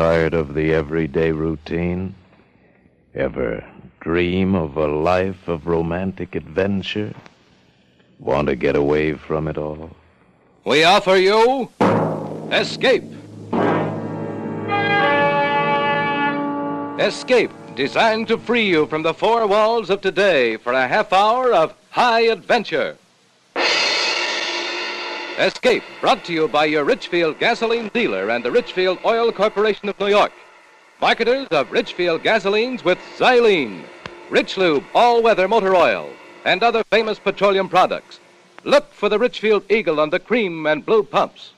Tired of the everyday routine? Ever dream of a life of romantic adventure? Want to get away from it all? We offer you Escape. Escape, designed to free you from the four walls of today for a half hour of high adventure. Escape, brought to you by your Richfield gasoline dealer and the Richfield Oil Corporation of New York. Marketers of Richfield gasolines with Xylene, Rich Lube all-weather motor oil, and other famous petroleum products. Look for the Richfield Eagle on the cream and blue pumps.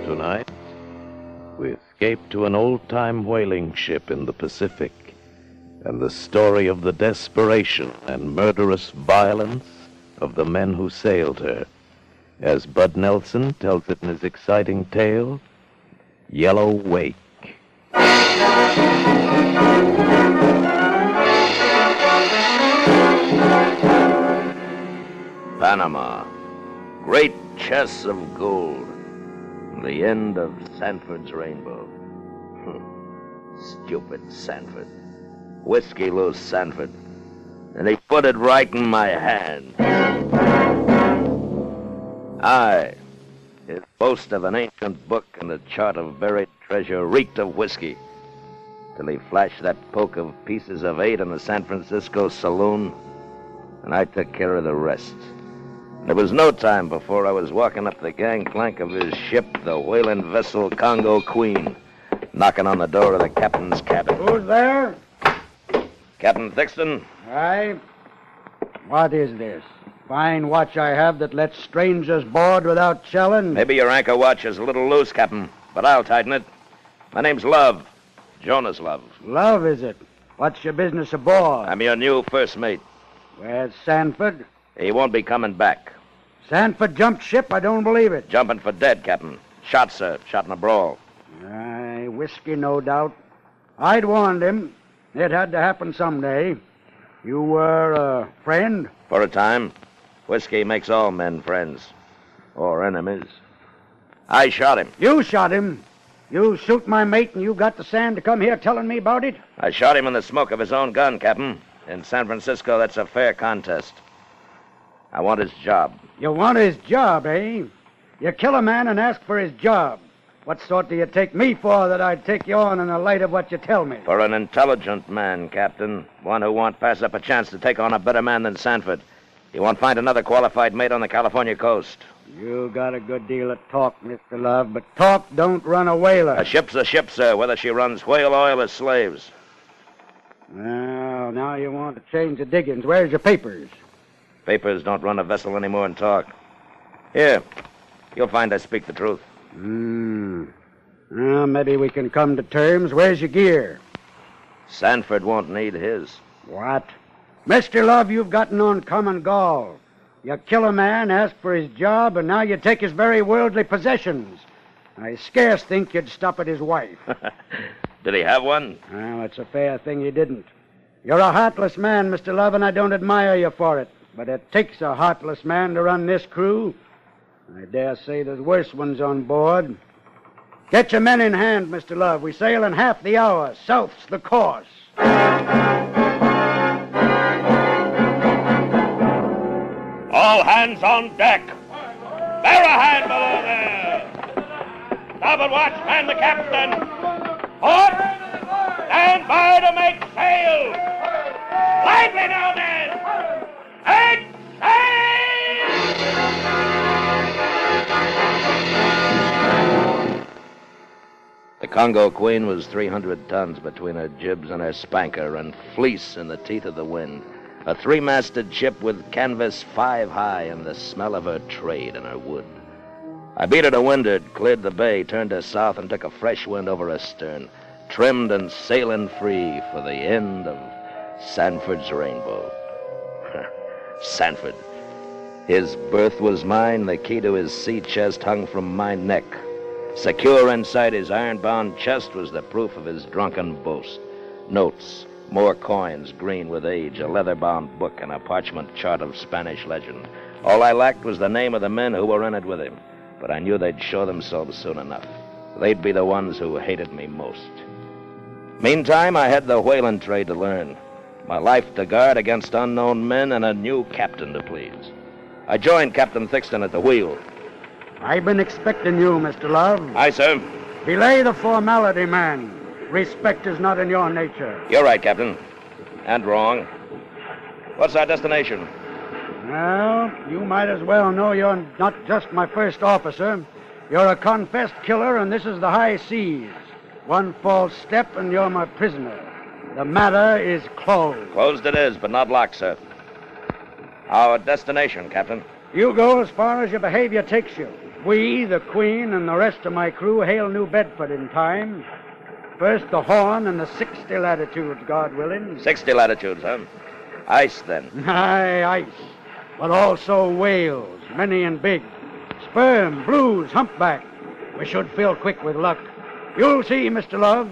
Tonight, we escape to an old-time whaling ship in the Pacific, and the story of the desperation and murderous violence of the men who sailed her, as Bud Nelson tells it in his exciting tale, Yellow Wake. Panama, great chests of gold, the end of Sanford's rainbow. Stupid Sanford. Whiskey loose Sanford. And he put it right in my hand. I, his boast of an ancient book and a chart of buried treasure, reeked of whiskey, till he flashed that poke of pieces of 8 in the San Francisco saloon, and I took care of the rest. There was no time before I was walking up the gangplank of his ship, the whaling vessel Congo Queen, knocking on the door of the captain's cabin. Who's there? Captain Thixton? Aye. What is this? Fine watch I have that lets strangers board without challenge. Maybe your anchor watch is a little loose, Captain, but I'll tighten it. My name's Love. Jonas Love. Love, is it? What's your business aboard? I'm your new first mate. Where's Sanford? He won't be coming back. Sanford jumped ship? I don't believe it. Jumping for dead, Captain. Shot, sir. Shot in a brawl. Aye, whiskey, no doubt. I'd warned him. It had to happen someday. You were a friend? For a time. Whiskey makes all men friends. Or enemies. I shot him. You shot him? You shoot my mate and you got the sand to come here telling me about it? I shot him in the smoke of his own gun, Captain. In San Francisco, that's a fair contest. I want his job. You want his job, eh? You kill a man and ask for his job. What sort do you take me for that I'd take you on in the light of what you tell me? For an intelligent man, Captain. One who won't pass up a chance to take on a better man than Sanford. He won't find another qualified mate on the California coast. You got a good deal of talk, Mr. Love, but talk don't run a whaler. A ship's a ship, sir, whether she runs whale oil or slaves. Well, now you want to change the diggings. Where's your papers? Papers don't run a vessel anymore in talk. Here, you'll find I speak the truth. Well, maybe we can come to terms. Where's your gear? Sanford won't need his. What? Mr. Love, you've gotten on common gall. You kill a man, ask for his job, and now you take his very worldly possessions. I scarce think you'd stop at his wife. Did he have one? Well, it's a fair thing you didn't. You're a heartless man, Mr. Love, and I don't admire you for it. But it takes a heartless man to run this crew. I dare say there's worse ones on board. Get your men in hand, Mr. Love. We sail in half the hour. South's the course. All hands on deck. Bear a hand below there. Starboard watch, man the captain. Port! Stand by to make sail. Lively now, men. Head sail! The Congo Queen was 300 tons between her jibs and her spanker and fleece in the teeth of the wind. A 3-masted ship with canvas 5 high and the smell of her trade and her wood. I beat her to windward, cleared the bay, turned her south, and took a fresh wind over her stern, trimmed and sailing free for the end of Sanford's rainbow. Sanford. His berth was mine, the key to his sea chest hung from my neck. Secure inside his iron-bound chest was the proof of his drunken boast. Notes, More coins, green with age, a leather-bound book, and a parchment chart of Spanish legend. All I lacked was the name of the men who were in it with him, but I knew they'd show themselves soon enough. They'd be the ones who hated me most. Meantime, I had the whaling trade to learn, my life to guard against unknown men, and a new captain to please. I joined Captain Thixton at the wheel. I've been expecting you, Mr. Love. Aye, sir. Belay the formality, man. Respect is not in your nature. You're right, Captain. And wrong. What's our destination? Well, you might as well know you're not just my first officer. You're a confessed killer, and this is the high seas. One false step, and you're my prisoner. The matter is closed. Closed it is, but not locked, sir. Our destination, Captain. You go as far as your behavior takes you. We, the Queen, and the rest of my crew hail New Bedford in time. First the Horn and the 60 latitudes, God willing. 60 latitudes, huh? Ice, then. Aye, ice. But also whales, many and big. Sperm, blues, humpback. We should fill quick with luck. You'll see, Mr. Love.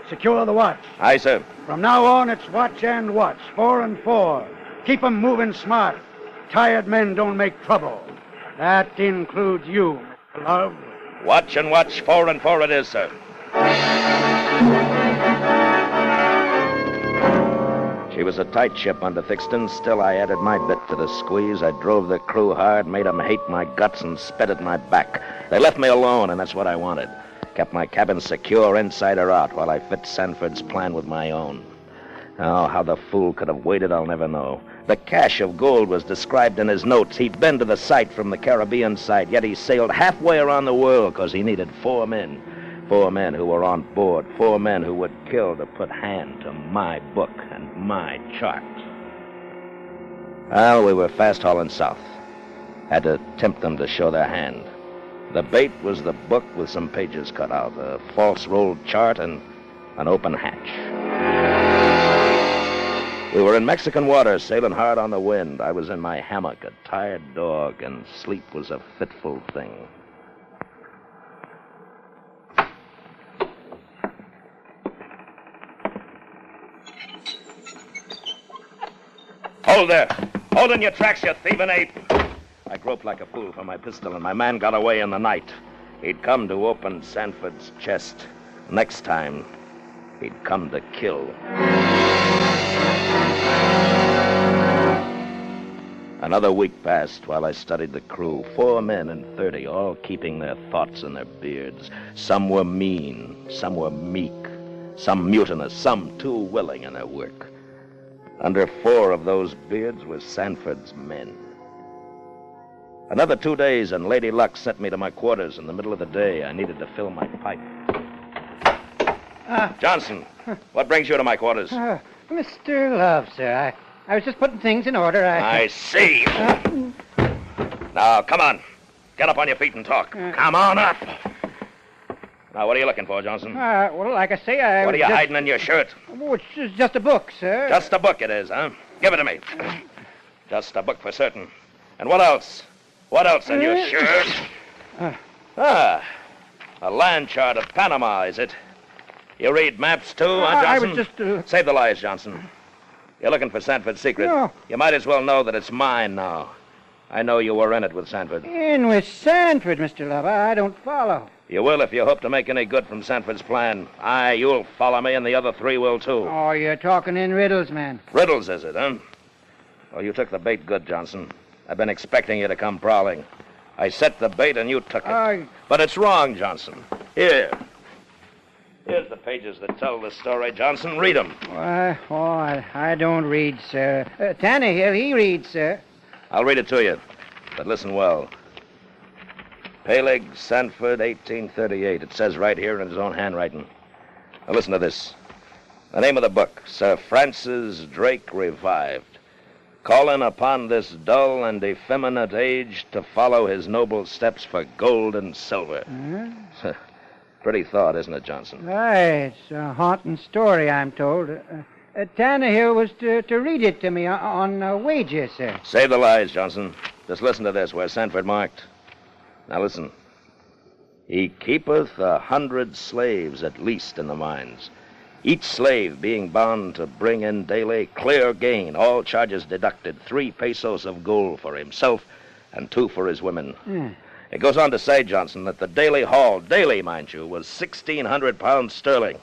Secure the watch. Aye, sir. From now on, it's watch and watch, 4 and 4. Keep 'em moving smart. Tired men don't make trouble. That includes you, Mr. Love. Watch and watch, 4 and 4 it is, sir. She was a tight ship under Thixton. Still, I added my bit to the squeeze. I drove the crew hard, made 'em hate my guts, and spit at my back. They left me alone, and that's what I wanted. Kept my cabin secure inside or out while I fit Sanford's plan with my own. Oh, how the fool could have waited, I'll never know. The cache of gold was described in his notes. He'd been to the site from the Caribbean side, yet he sailed halfway around the world because he needed 4 men. 4 men who were on board, 4 men who would kill to put hand to my book and my chart. Well, we were fast hauling south. Had to tempt them to show their hand. The bait was the book with some pages cut out, a false rolled chart, and an open hatch. We were in Mexican waters, sailing hard on the wind. I was in my hammock, a tired dog, and sleep was a fitful thing. Hold there! Hold in your tracks, you thieving ape! I groped like a fool for my pistol, and my man got away in the night. He'd come to open Sanford's chest. Next time, he'd come to kill. Another week passed while I studied the crew. 4 men and 30, all keeping their thoughts in their beards. Some were mean, some were meek, some mutinous, some too willing in their work. Under 4 of those beards were Sanford's men. Another 2 days, and Lady Luck sent me to my quarters in the middle of the day. I needed to fill my pipe. Johnson, what brings you to my quarters? Mr. Love, sir, I was just putting things in order. I see. Now, come on. Get up on your feet and talk. Come on up. Now, what are you looking for, Johnson? Well, like I say, I What are was you just... hiding in your shirt? Oh, it's just a book, sir. Just a book it is, huh? Give it to me. Just a book for certain. And what else? What else in your shirt? A land chart of Panama, is it? You read maps, too, huh, Johnson? I was just... Save the lies, Johnson. You're looking for Sanford's secret. No. You might as well know that it's mine now. I know you were in it with Sanford. In with Sanford, Mr. Love. I don't follow. You will if you hope to make any good from Sanford's plan. Aye, you'll follow me, and the other 3 will, too. Oh, you're talking in riddles, man. Riddles, is it, huh? Well, you took the bait good, Johnson. I've been expecting you to come prowling. I set the bait, and you took it. But it's wrong, Johnson. Here. Here's the pages that tell the story, Johnson. Read them. I don't read, sir. Tannehill, he reads, sir. I'll read it to you, but listen well. Peleg, Sanford, 1838. It says right here in his own handwriting. Now listen to this. The name of the book, Sir Francis Drake Revived. Calling upon this dull and effeminate age to follow his noble steps for gold and silver. Pretty thought, isn't it, Johnson? Aye, it's a haunting story, I'm told. Tannehill was to read it to me on wages, sir. Save the lies, Johnson. Just listen to this, where Sanford marked. Now listen. He keepeth 100 slaves at least in the mines. Each slave being bound to bring in daily clear gain, all charges deducted, 3 pesos of gold for himself and 2 for his women. It goes on to say, Johnson, that the daily haul, daily, mind you, was 1,600 pounds sterling.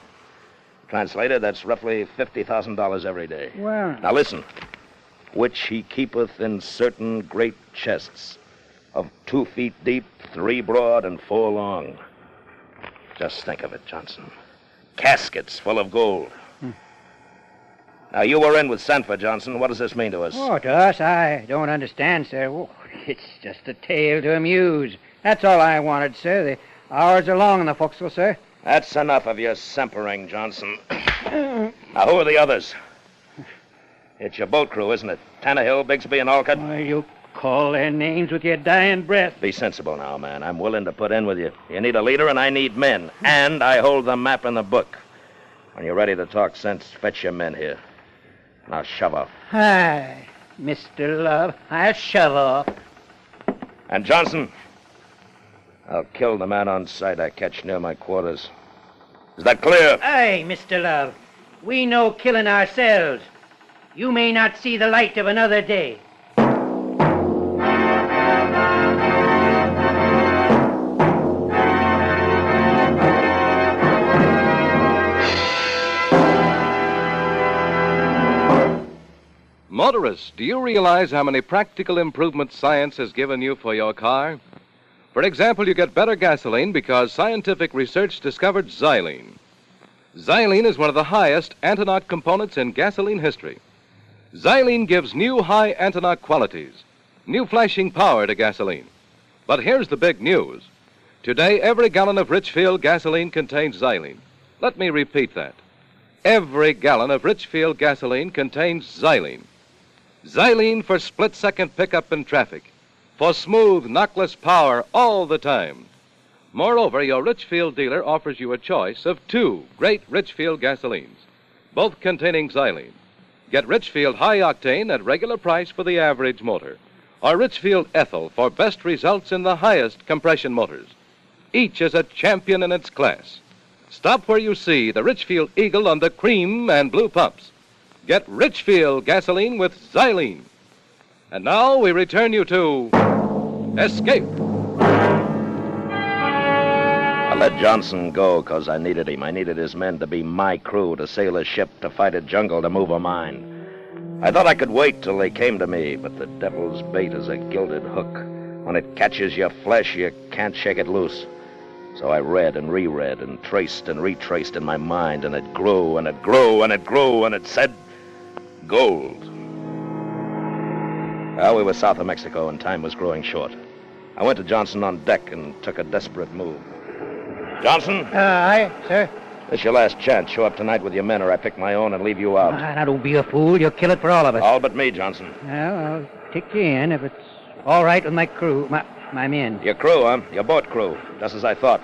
Translated, that's roughly $50,000 every day. Well, Now listen. Which he keepeth in certain great chests of 2 feet deep, 3 broad, and 4 long. Just think of it, Johnson. Caskets full of gold. Now, you were in with Sanford, Johnson. What does this mean to us? oh, to us, I don't understand, sir. Oh, it's just a tale to amuse. That's all I wanted, sir. The hours are long in the forecastle, sir. That's enough of your simpering, Johnson. Now, who are the others? It's your boat crew, isn't it? Tannehill, Bigsby, and Alcott? Why, you call their names with your dying breath. Be sensible now, man. I'm willing to put in with you. You need a leader, and I need men. And I hold the map in the book. When you're ready to talk sense, fetch your men here. Now, shove off. Hi, Mr. Love. I'll shove off. And Johnson, I'll kill the man on sight I catch near my quarters. Is that clear? Aye, Mr. Love. We know killing ourselves. You may not see the light of another day. Motorists, do you realize how many practical improvements science has given you for your car? For example, you get better gasoline because scientific research discovered xylene. Xylene is one of the highest anti-knock components in gasoline history. Xylene gives new high anti-knock qualities, new flashing power to gasoline. But here's the big news. Today, every gallon of Richfield gasoline contains xylene. Let me repeat that. Every gallon of Richfield gasoline contains xylene. Xylene for split-second pickup in traffic, for smooth, knockless power all the time. Moreover, your Richfield dealer offers you a choice of 2 great Richfield gasolines, both containing xylene. Get Richfield High Octane at regular price for the average motor, or Richfield Ethyl for best results in the highest compression motors. Each is a champion in its class. Stop where you see the Richfield Eagle on the cream and blue pumps. Get Richfield gasoline with xylene. And now we return you to Escape. I let Johnson go because I needed him. I needed his men to be my crew, to sail a ship, to fight a jungle, to move a mine. I thought I could wait till they came to me, but the devil's bait is a gilded hook. When it catches your flesh, you can't shake it loose. So I read and reread and traced and retraced in my mind, and it grew and it grew and it grew, and it said, gold. Well, we were south of Mexico, and time was growing short. I went to Johnson on deck and took a desperate move. Johnson? Aye, sir. This is your last chance. Show up tonight with your men, or I pick my own and leave you out. Now, don't be a fool. You'll kill it for all of us. All but me, Johnson. Well, I'll take you in if it's all right with my crew, my men. Your crew, huh? Your boat crew. Just as I thought.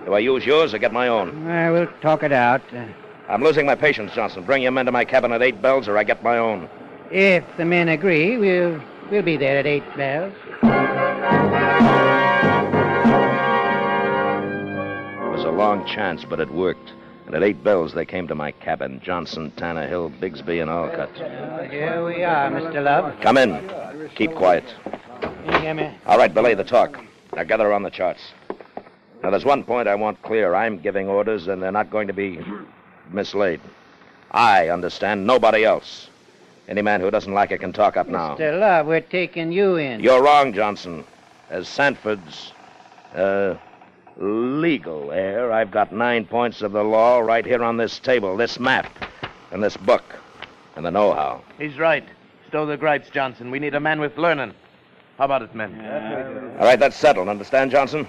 Do I use yours or get my own? We'll talk it out. I'm losing my patience, Johnson. Bring your men to my cabin at 8 bells, or I get my own. If the men agree, we'll be there at 8 bells. It was a long chance, but it worked. And at 8 bells, they came to my cabin. Johnson, Tannehill, Bigsby, and Alcott. Here we are, Mr. Love. Come in. Keep quiet. You hear me? All right, belay the talk. Now gather on the charts. Now, there's one point I want clear. I'm giving orders, and they're not going to be mislaid. I understand, nobody else. Any man who doesn't like it can talk up now. Mr. Love, we're taking you in. You're wrong, Johnson. As Sanford's, legal heir, I've got 9 points of the law right here on this table, this map, and this book, and the know-how. He's right. Stow the gripes, Johnson. We need a man with learning. How about it, men? All right, that's settled. Understand, Johnson?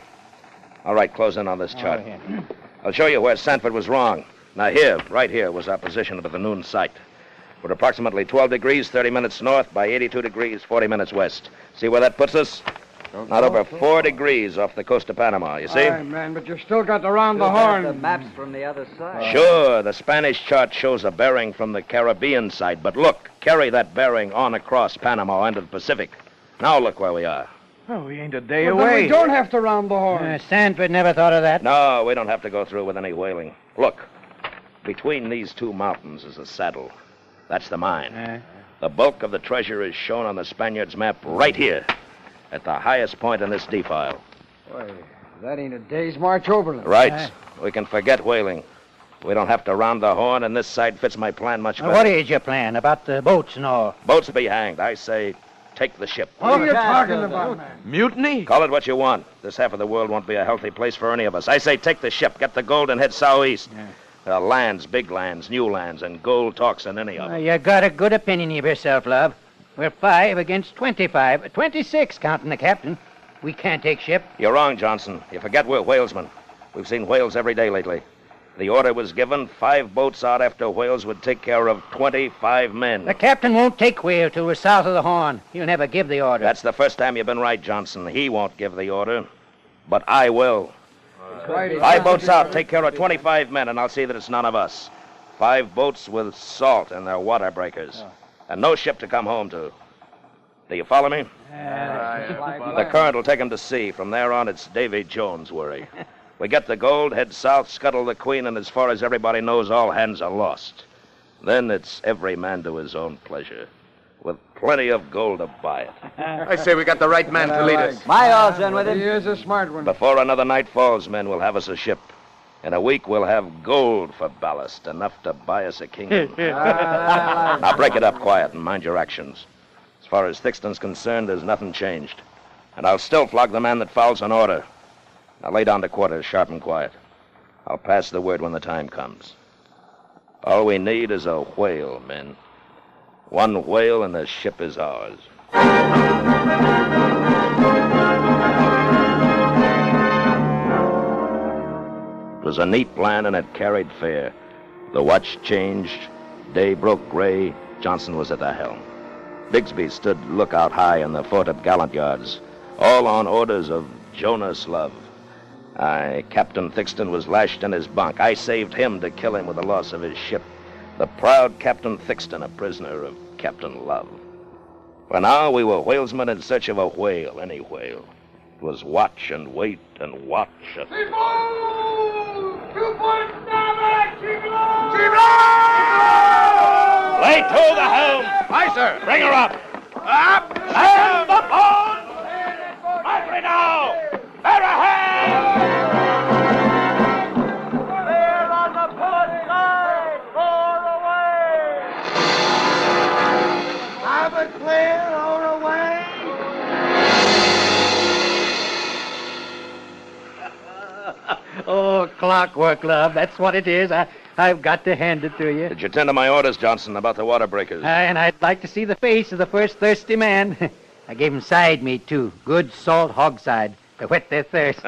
All right, close in on this chart. I'll show you where Sanford was wrong. Now here, right here, was our position at the noon sight. We're approximately 12 degrees, 30 minutes north by 82 degrees, 40 minutes west. See where that puts us? Not over 4 degrees off the coast of Panama, you see? Aye, man, but you still got to round the horn. The maps from the other side. Sure, the Spanish chart shows a bearing from the Caribbean side, but look, carry that bearing on across Panama into the Pacific. Now look where we are. Oh, we ain't a day But then away. we don't have to round the horn. Sanford never thought of that. No, we don't have to go through with any whaling. Look, Between these two mountains is a saddle. That's the mine. The bulk of the treasure is shown on the Spaniards' map right here, at the highest point in this defile. Boy, that ain't a day's march overland. Right. We can forget whaling. We don't have to round the horn, and this side fits my plan much better. What is your plan about the boats and all? Boats be hanged. I say, take the ship. What are you talking about, man? Mutiny? Call it what you want. This half of the world won't be a healthy place for any of us. I say, take the ship, get the gold, and head southeast. Lands, big lands, new lands, and gold talks in any of them. You got a good opinion of yourself, love. We're 5 against 25. 26, counting the captain. We can't take ship. You're wrong, Johnson. You forget we're whalesmen. We've seen whales every day lately. The order was given, 5 boats out after whales would take care of 25 men. The captain won't take whale till we're south of the Horn. He'll never give the order. That's the first time you've been right, Johnson. He won't give the order, but I will. 5 boats out, take care of 25 men, and I'll see that it's none of us. 5 boats with salt in their water breakers, and no ship to come home to. Do you follow me? The current will take him to sea. From there on, it's Davy Jones' worry. We get the gold, head south, scuttle the Queen, and as far as everybody knows, all hands are lost. Then it's every man to his own pleasure, with plenty of gold to buy it. I say we got the right man to lead us. My all's in with him. He is a smart one. Before another night falls, men, we'll have us a ship. In a week, we'll have gold for ballast, enough to buy us a kingdom. Now break it up quiet and mind your actions. As far as Thixton's concerned, there's nothing changed. And I'll still flog the man that fouls an order. Now lay down to quarters, sharp and quiet. I'll pass the word when the time comes. All we need is a whale, men. 1 whale and the ship is ours. It was a neat plan and it carried fair. The watch changed. Day broke gray. Johnson was at the helm. Bigsby stood lookout high in the fort of gallant yards, all on orders of Jonas Love. Captain Thixton was lashed in his bunk. I saved him to kill him with the loss of his ship. The proud Captain Thixton, a prisoner of Captain Love. For now, we were whalesmen in search of a whale, any whale. It was watch and wait and watch. Lay to the helm! Aye, sir. Bring her up! Up! Stand the board! Quickly now! Bear ahead! Clear on the port side! Roar away! Have it clear, roar away! Oh, clockwork, love. That's what it is. I've got to hand it to you. Did you tend to my orders, Johnson, about the water breakers? And I'd like to see the face of the first thirsty man. I gave 'em side meat, too. Good salt hog side to whet their thirst.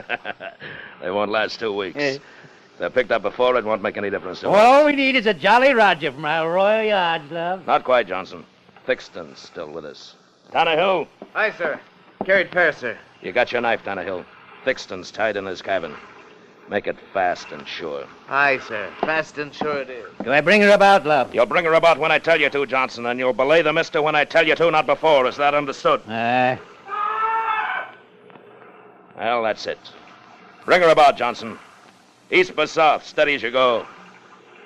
They won't last 2 weeks. If they're picked up before, it won't make any difference to us. All we need is a Jolly Roger from our Royal Yards, love. Not quite, Johnson. Thixton's still with us. Tannehill, Aye, sir. Carried fair, sir. you got your knife, Tannehill. Thixton's tied in his cabin. Make it fast and sure. Aye, sir. Fast and sure it is. Do I bring her about, love? You'll bring her about when I tell you to, Johnson, and you'll belay the mister when I tell you to, not before. Is that understood? Aye. Well, that's it. Bring her about, Johnson. East by south, steady as you go.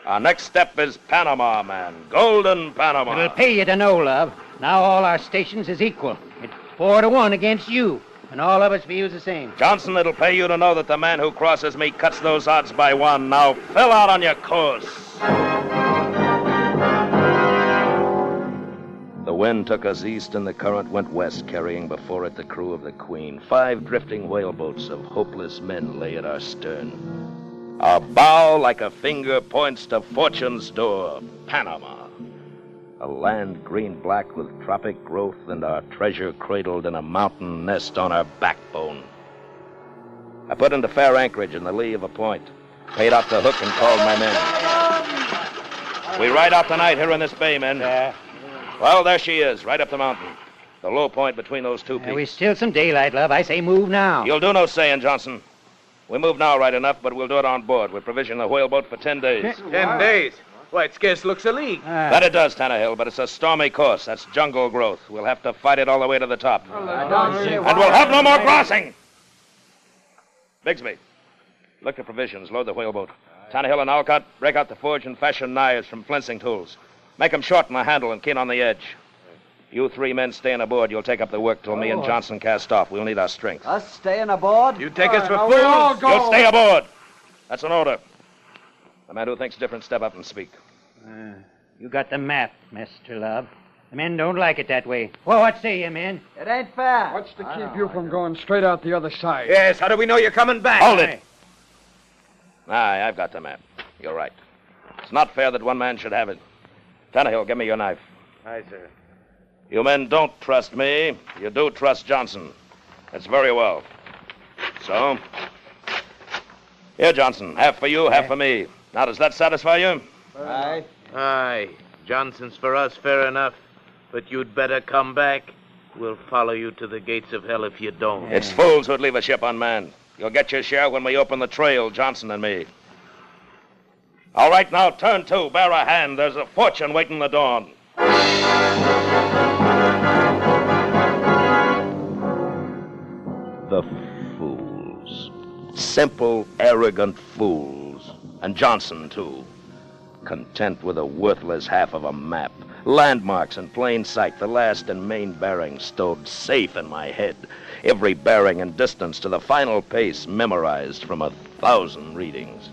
Our next step is Panama, man. Golden Panama. It'll pay you to know, love. Now all our stations is equal. It's 4-1 against you, and all of us feels the same. Johnson, it'll pay you to know that the man who crosses me cuts those odds by 1. Now fill out on your course. The wind took us east and the current went west, carrying before it the crew of the Queen. 5 drifting whaleboats of hopeless men lay at our stern. Our bow, like a finger, points to fortune's door, Panama. A land green-black with tropic growth and our treasure cradled in a mountain nest on our backbone. I put into fair anchorage in the lee of a point, paid off the hook and called my men. We ride out tonight here in this bay, men. Well, there she is, right up the mountain. The low point between those 2 peaks. We still some daylight, love. I say move now. You'll do no saying, Johnson. We move now right enough, but we'll do it on board. We provision the whaleboat for 10 days. 10 days? Why, it scarce looks a league. That it does, Tannehill, but it's a stormy course. That's jungle growth. We'll have to fight it all the way to the top. And we'll have no more crossing! Bigsby, look to provisions. Load the whaleboat. Tannehill and Alcott, break out the forge and fashion knives from flensing tools. Make 'em short in the handle and keen on the edge. You 3 men staying aboard. You'll take up the work till me and Johnson cast off. We'll need our strength. Us staying aboard? You take us for now we'll all fools? go. You'll stay aboard. That's an order. The man who thinks different, step up and speak. You got the map, Mr. Love. The men don't like it that way. Well, what say you, men? It ain't fair. What's to keep you from going straight out the other side? Yes, how do we know you're coming back? Hold it. Aye, I've got the map. You're right. It's not fair that one man should have it. Tannehill, give me your knife. Aye, sir. You men don't trust me. You do trust Johnson. That's very well. So, here, Johnson. Half for you, half for me. Now, does that satisfy you? Aye. Aye. Johnson's for us, fair enough. But you'd better come back. We'll follow you to the gates of hell if you don't. It's fools who'd leave a ship unmanned. You'll get your share when we open the trail, Johnson and me. All right, now, turn to. Bear a hand. There's a fortune waiting the dawn. The fools. Simple, arrogant fools. And Johnson, too. Content with a worthless half of a map. Landmarks in plain sight, the last and main bearing stowed safe in my head. Every bearing and distance to the final pace memorized from 1,000 readings.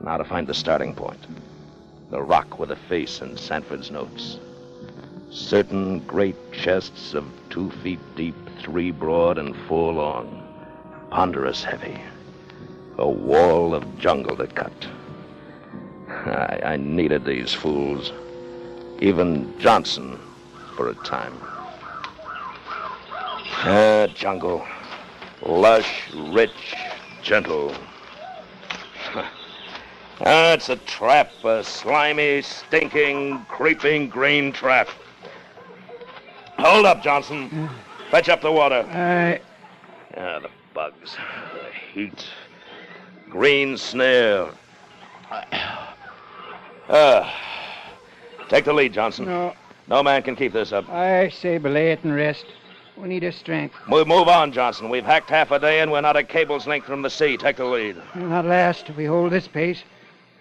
Now to find the starting point. The rock with a face in Sanford's notes. Certain great chests of 2 feet deep, 3 broad, and 4 long. Ponderous heavy. A wall of jungle to cut. I needed these fools. Even Johnson, for a time. Jungle. Lush, rich, gentle. It's a trap, a slimy, stinking, creeping green trap. Hold up, Johnson. Fetch up the water. The bugs, the heat, green snare. Take the lead, Johnson. No man can keep this up. I say belay it and rest. We need a strength. Move on, Johnson. We've hacked half a day and we're not a cable's length from the sea. Take the lead. We'll not last if we hold this pace.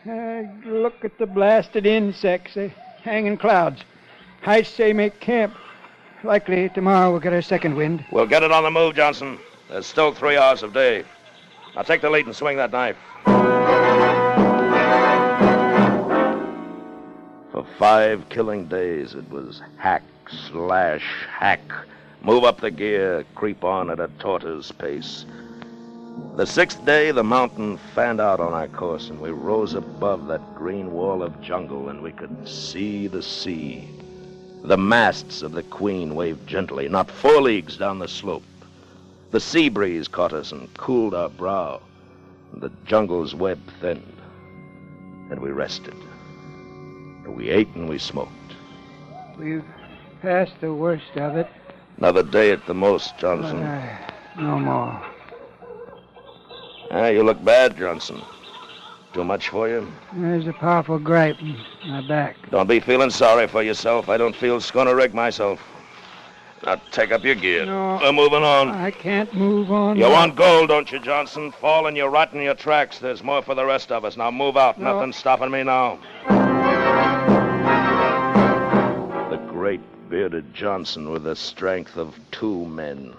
Look at the blasted insects. They hang in clouds. I say make camp. Likely tomorrow we'll get our second wind. We'll get it on the move, Johnson. There's still 3 hours of day. Now take the lead and swing that knife. For 5 killing days, it was hack, slash, hack. Move up the gear, creep on at a tortoise pace. The 6th day, the mountain fanned out on our course, and we rose above that green wall of jungle, and we could see the sea. The masts of the Queen waved gently, not 4 leagues down the slope. The sea breeze caught us and cooled our brow. The jungle's web thinned, and we rested. We ate and we smoked. We've passed the worst of it. Another day at the most, Johnson. No more. You look bad, Johnson. Too much for you? There's a powerful gripe in my back. Don't be feeling sorry for yourself. I don't feel schooner rig myself. Now take up your gear. No. We're moving on. I can't move on. You want gold, don't you, Johnson? Fall and you're rotting your tracks. There's more for the rest of us. Now move out. No. Nothing's stopping me now. The great bearded Johnson with the strength of 2 men.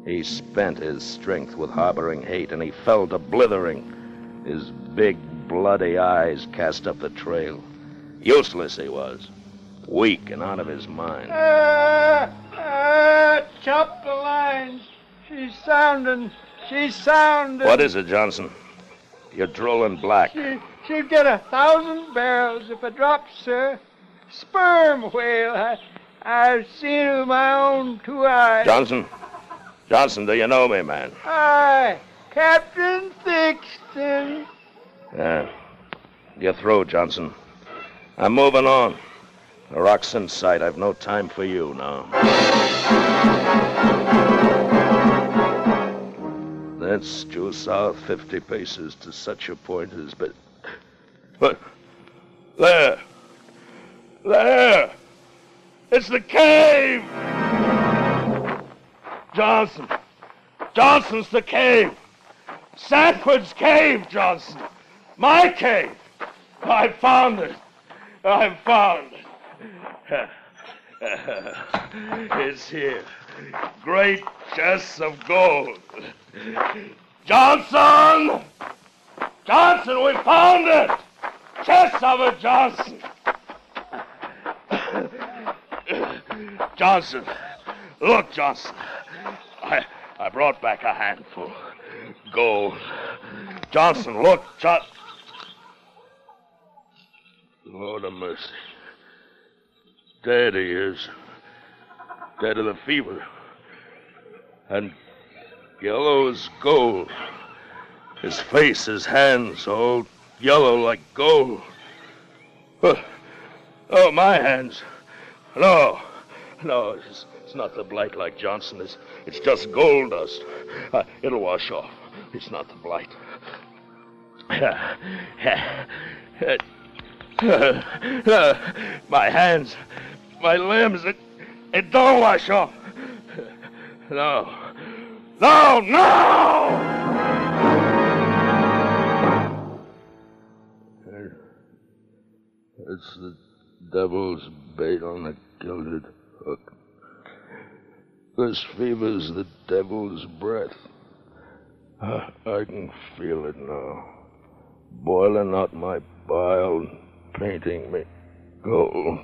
He spent his strength with harboring hate, and he fell to blithering. His big, bloody eyes cast up the trail. Useless he was. Weak and out of his mind. Chop the lines. She's sounding. What is it, Johnson? You're drooling black. She'd get 1,000 barrels if it drops, sir. Sperm whale. I've seen it with my own 2 eyes. Johnson, do you know me, man? Aye, Captain Thixton. You're through, Johnson. I'm moving on. The rock's in sight. I've no time for you now. That's due south 50 paces to such a point as... But... There! It's the cave! Johnson's the cave! Sanford's cave, Johnson. My cave. I found it. I found it. It's here. Great chests of gold. Johnson! Johnson, we found it! Chests of it, Johnson! Johnson, look, Johnson. I brought back a handful. Gold. Johnson, look, Lord of mercy. Dead he is. Dead of the fever. And yellow as gold. His face, his hands, all yellow like gold. Oh, my hands. No, it's not the blight like Johnson. It's just gold dust. It'll wash off. It's not the blight. My hands, my limbs, it don't wash off. No. It's the devil's bait on a gilded hook. This fever's the devil's breath. I can feel it now, boiling out my bile and painting me gold.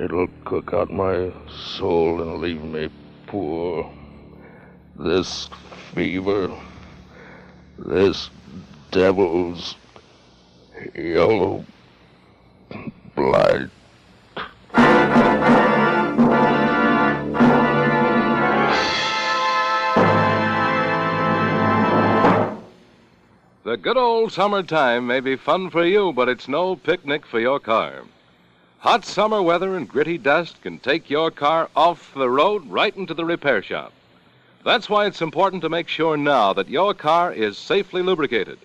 It'll cook out my soul and leave me poor. This fever, this devil's yellow blight. The good old summertime may be fun for you, but it's no picnic for your car. Hot summer weather and gritty dust can take your car off the road right into the repair shop. That's why it's important to make sure now that your car is safely lubricated.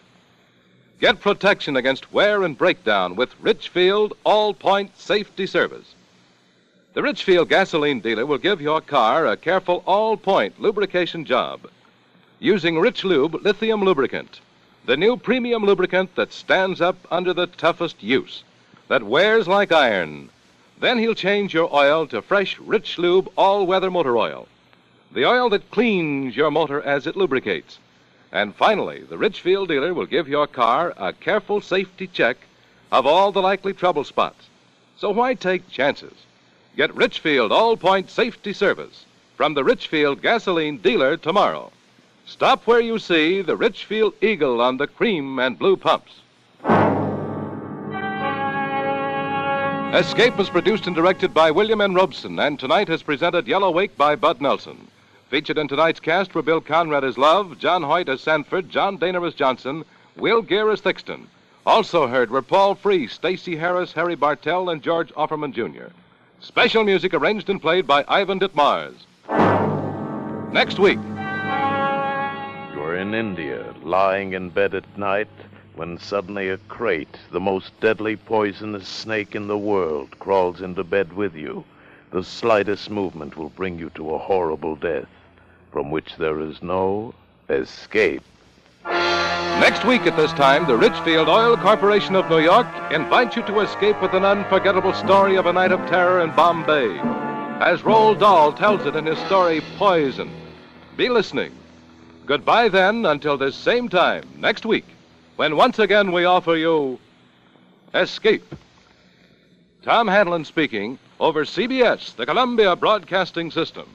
Get protection against wear and breakdown with Richfield All-Point Safety Service. The Richfield gasoline dealer will give your car a careful all-point lubrication job using Rich Lube lithium lubricant, the new premium lubricant that stands up under the toughest use, that wears like iron. Then he'll change your oil to fresh Rich Lube all-weather motor oil, the oil that cleans your motor as it lubricates. And finally, the Richfield dealer will give your car a careful safety check of all the likely trouble spots. So why take chances? Get Richfield All-Point Safety Service from the Richfield gasoline dealer tomorrow. Stop where you see the Richfield Eagle on the cream and blue pumps. Escape was produced and directed by William N. Robeson, and tonight has presented Yellow Wake by Bud Nelson. Featured in tonight's cast were Bill Conrad as Love, John Hoyt as Sanford, John Daner as Johnson, Will Gear as Thixton. Also heard were Paul Free, Stacey Harris, Harry Bartell, and George Offerman, Jr. Special music arranged and played by Ivan Ditmars. Next week. You're in India, lying in bed at night, when suddenly a crate, the most deadly poisonous snake in the world, crawls into bed with you. The slightest movement will bring you to a horrible death, from which there is no escape. Next week at this time, the Richfield Oil Corporation of New York invites you to escape with an unforgettable story of a night of terror in Bombay, as Roald Dahl tells it in his story, Poison. Be listening. Goodbye then, until this same time, next week, when once again we offer you Escape. Tom Hanlon speaking over CBS, the Columbia Broadcasting System.